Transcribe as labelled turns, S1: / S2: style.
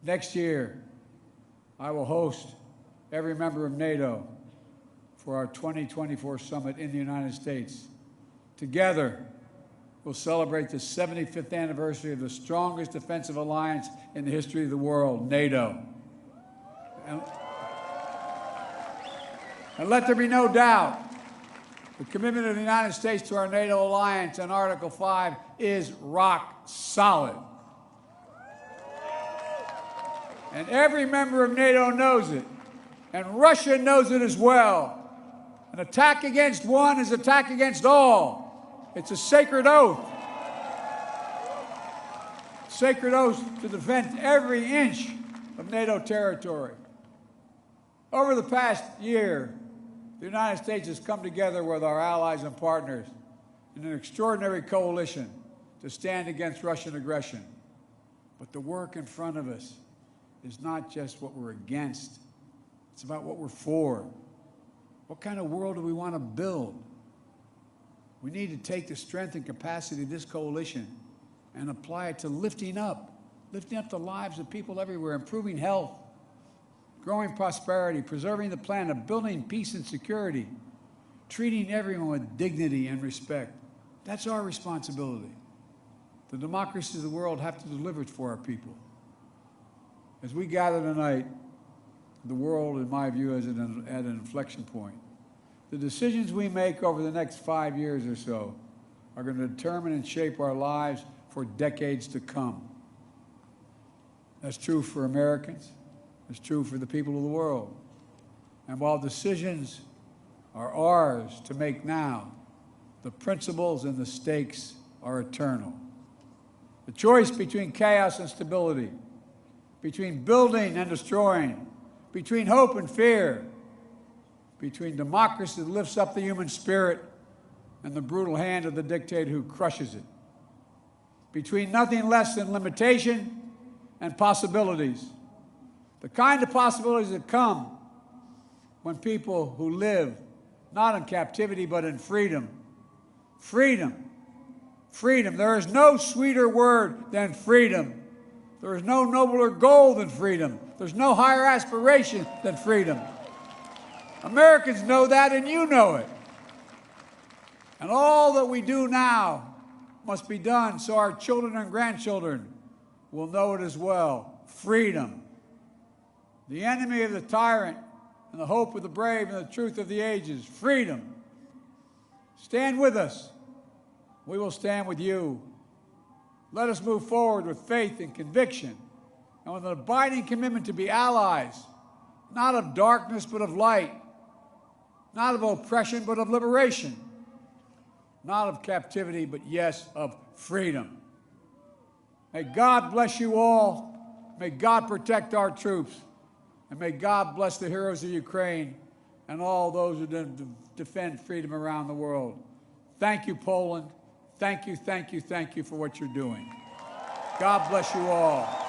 S1: Next year, I will host every member of NATO for our 2024 summit in the United States. Together, we'll celebrate the 75th anniversary of the strongest defensive alliance in the history of the world, NATO. And let there be no doubt, the commitment of the United States to our NATO alliance and Article 5 is rock solid. And every member of NATO knows it, and Russia knows it as well. An attack against one is an attack against all. It's a sacred oath. Sacred oath to defend every inch of NATO territory. Over the past year, the United States has come together with our allies and partners in an extraordinary coalition to stand against Russian aggression. But the work in front of us is not just what we're against, it's about what we're for. What kind of world do we want to build? We need to take the strength and capacity of this coalition and apply it to lifting up the lives of people everywhere, improving health, growing prosperity, preserving the planet, building peace and security, treating everyone with dignity and respect. That's our responsibility. The democracies of the world have to deliver it for our people. As we gather tonight, the world, in my view, is at an inflection point. The decisions we make over the next 5 years or so are going to determine and shape our lives for decades to come. That's true for Americans. It's true for the people of the world. And while decisions are ours to make now, the principles and the stakes are eternal. The choice between chaos and stability, between building and destroying, between hope and fear, between democracy that lifts up the human spirit and the brutal hand of the dictator who crushes it, between nothing less than limitation and possibilities. The kind of possibilities that come when people who live not in captivity but in freedom. Freedom. Freedom. There is no sweeter word than freedom. There is no nobler goal than freedom. There's no higher aspiration than freedom. Americans know that, and you know it. And all that we do now must be done so our children and grandchildren will know it as well. Freedom. The enemy of the tyrant and the hope of the brave and the truth of the ages. Freedom. Stand with us. We will stand with you. Let us move forward with faith and conviction and with an abiding commitment to be allies, not of darkness but of light, not of oppression but of liberation, not of captivity but, yes, of freedom. May God bless you all. May God protect our troops. And may God bless the heroes of Ukraine and all those who defend freedom around the world. Thank you, Poland. Thank you, thank you, thank you for what you're doing. God bless you all.